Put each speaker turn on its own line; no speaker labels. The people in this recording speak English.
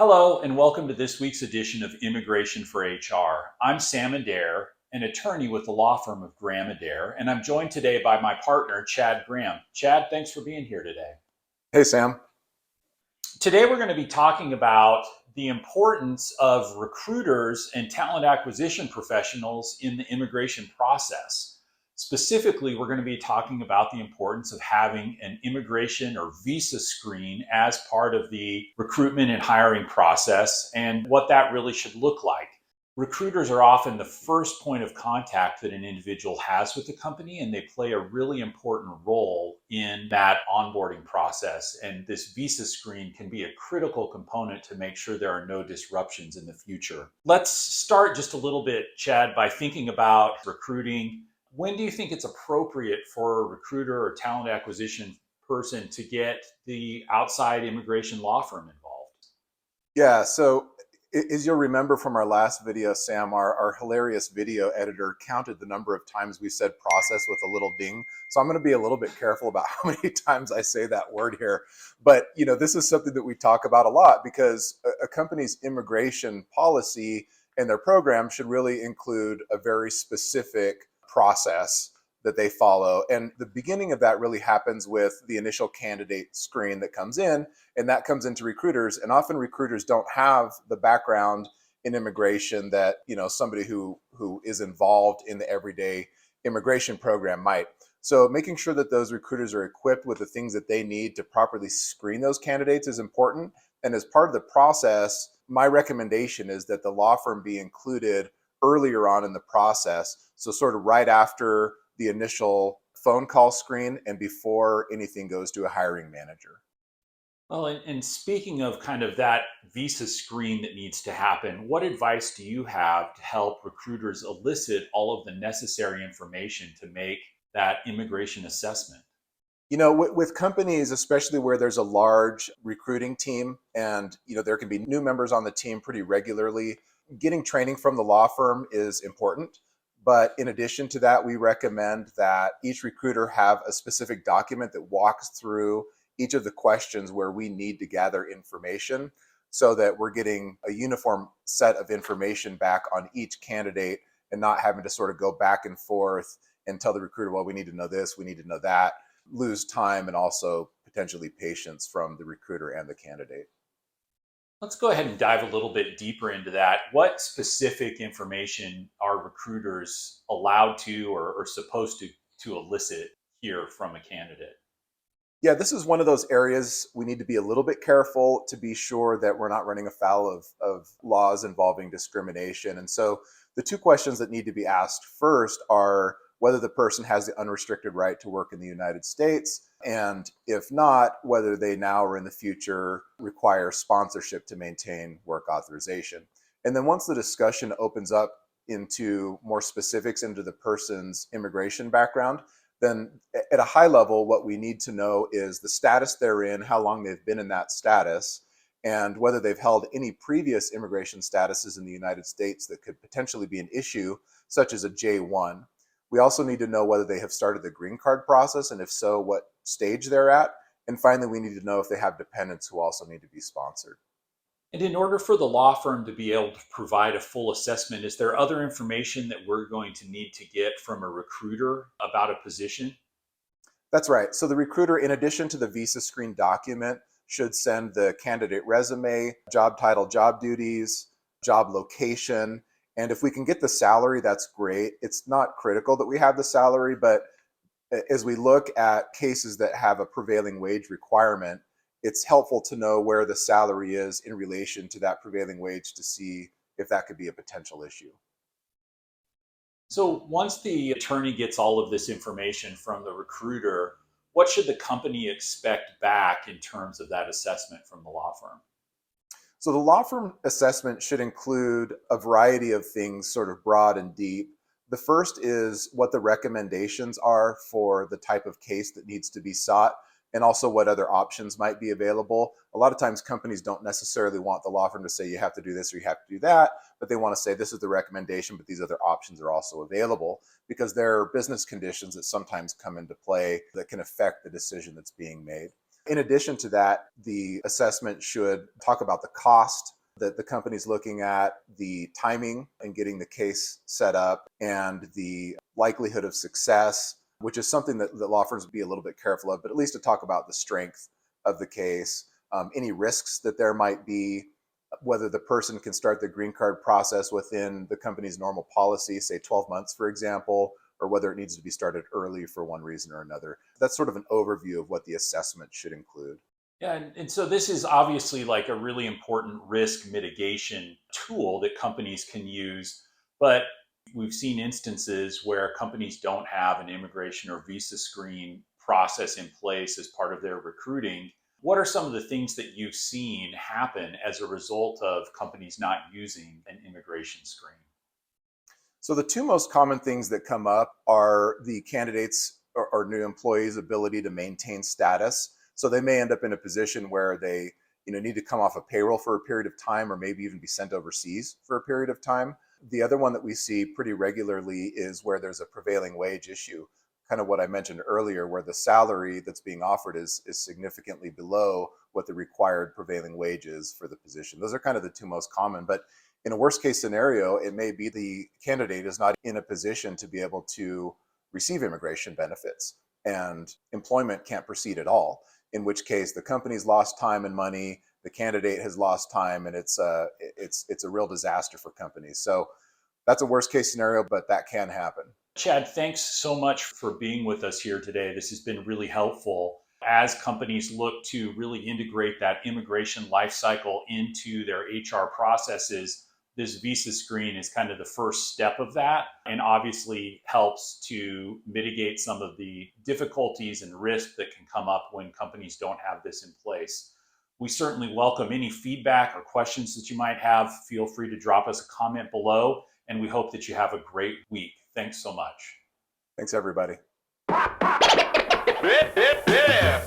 Hello, and welcome to this week's edition of Immigration for HR. I'm Sam Adair, an attorney with the law firm of Graham Adair, and I'm joined today by my partner, Chad Graham. Chad, thanks for being here today.
Hey, Sam.
Today, we're going to be talking about the importance of recruiters and talent acquisition professionals in the immigration process. Specifically, we're going to be talking about the importance of having an immigration or visa screen as part of the recruitment and hiring process and what that really should look like. Recruiters are often the first point of contact that an individual has with the company, and they play a really important role in that onboarding process. And this visa screen can be a critical component to make sure there are no disruptions in the future. Let's start just a little bit, Chad, by thinking about recruiting. When do you think it's appropriate for a recruiter or talent acquisition person to get the outside immigration law firm involved?
Yeah, so as you'll remember from our last video, Sam, our hilarious video editor counted the number of times we said process with a little ding. So I'm going to be a little bit careful about how many times I say that word here. But, this is something that we talk about a lot because a company's immigration policy and their program should really include a very specific process that they follow. And the beginning of that really happens with the initial candidate screen that comes in, and that comes into recruiters. And often recruiters don't have the background in immigration that somebody who is involved in the everyday immigration program might. So making sure that those recruiters are equipped with the things that they need to properly screen those candidates is important. And as part of the process, my recommendation is that the law firm be included earlier on in the process. So sort of right after the initial phone call screen and before anything goes to a hiring manager.
Well, and speaking of kind of that visa screen that needs to happen, what advice do you have to help recruiters elicit all of the necessary information to make that immigration assessment?
With companies, especially where there's a large recruiting team and, there can be new members on the team pretty regularly, getting training from the law firm is important. But in addition to that, we recommend that each recruiter have a specific document that walks through each of the questions where we need to gather information so that we're getting a uniform set of information back on each candidate and not having to sort of go back and forth and tell the recruiter, well, we need to know this, we need to know that, lose time and also potentially patience from the recruiter and the candidate.
Let's go ahead and dive a little bit deeper into that. What specific information are recruiters allowed to or supposed to elicit here from a candidate?
Yeah, this is one of those areas we need to be a little bit careful to be sure that we're not running afoul of laws involving discrimination. And so the two questions that need to be asked first are whether the person has the unrestricted right to work in the United States, and if not, whether they now or in the future require sponsorship to maintain work authorization. And then once the discussion opens up into more specifics into the person's immigration background, then at a high level, what we need to know is the status they're in, how long they've been in that status, and whether they've held any previous immigration statuses in the United States that could potentially be an issue, such as a J1. We also need to know whether they have started the green card process, and if so, what stage they're at. And finally, we need to know if they have dependents who also need to be sponsored.
And in order for the law firm to be able to provide a full assessment, is there other information that we're going to need to get from a recruiter about a position?
That's right. So the recruiter, in addition to the visa screen document, should send the candidate resume, job title, job duties, job location. And if we can get the salary, that's great. It's not critical that we have the salary, but as we look at cases that have a prevailing wage requirement, it's helpful to know where the salary is in relation to that prevailing wage to see if that could be a potential issue.
So once the attorney gets all of this information from the recruiter, what should the company expect back in terms of that assessment from the law firm?
So the law firm assessment should include a variety of things, sort of broad and deep. The first is what the recommendations are for the type of case that needs to be sought, and also what other options might be available. A lot of times companies don't necessarily want the law firm to say you have to do this or you have to do that, but they want to say this is the recommendation, but these other options are also available, because there are business conditions that sometimes come into play that can affect the decision that's being made. In addition to that, the assessment should talk about the cost that the company's looking at, the timing and getting the case set up, and the likelihood of success, which is something that law firms would be a little bit careful of, but at least to talk about the strength of the case, any risks that there might be, whether the person can start the green card process within the company's normal policy, say 12 months, for example, or whether it needs to be started early for one reason or another. That's sort of an overview of what the assessment should include.
Yeah, and so this is obviously like a really important risk mitigation tool that companies can use, but we've seen instances where companies don't have an immigration or visa screen process in place as part of their recruiting. What are some of the things that you've seen happen as a result of companies not using an immigration screen?
So the two most common things that come up are the candidates or new employees' ability to maintain status. So they may end up in a position where they need to come off a payroll for a period of time, or maybe even be sent overseas for a period of time. The other one that we see pretty regularly is where there's a prevailing wage issue, kind of what I mentioned earlier, where the salary that's being offered is significantly below what the required prevailing wage is for the position. Those are kind of the two most common. But in a worst case scenario, it may be the candidate is not in a position to be able to receive immigration benefits, and employment can't proceed at all, in which case the company's lost time and money, the candidate has lost time, and it's a real disaster for companies. So that's a worst case scenario, but that can happen.
Chad, thanks so much for being with us here today. This has been really helpful as companies look to really integrate that immigration lifecycle into their HR processes. This visa screen is kind of the first step of that, and obviously helps to mitigate some of the difficulties and risks that can come up when companies don't have this in place. We certainly welcome any feedback or questions that you might have. Feel free to drop us a comment below, and we hope that you have a great week. Thanks so much.
Thanks, everybody.
Yeah.